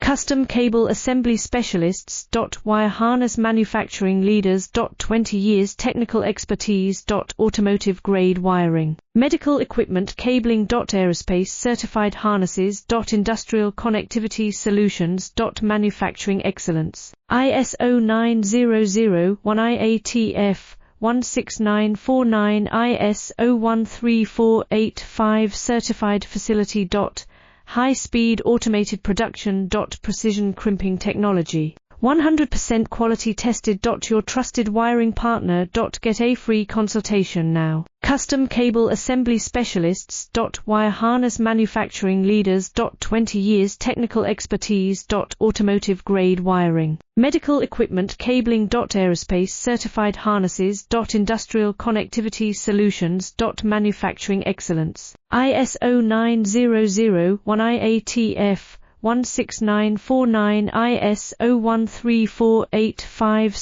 Custom cable assembly specialists. Wire harness manufacturing leaders. 20 years technical expertise. Automotive grade wiring. Medical equipment cabling. Aerospace certified harnesses. Industrial connectivity solutions. Manufacturing excellence. ISO 9001 IATF 16949 ISO 13485 certified facility. High-speed automated production. Precision crimping technology. 100% quality tested. Your trusted wiring partner. Get a free consultation now. Custom cable assembly specialists. Wire harness manufacturing leaders. 20 years technical expertise. Automotive grade wiring. Medical equipment cabling. Aerospace certified harnesses. Industrial connectivity solutions. Manufacturing excellence. ISO 9001 IATF 16949 ISO 13485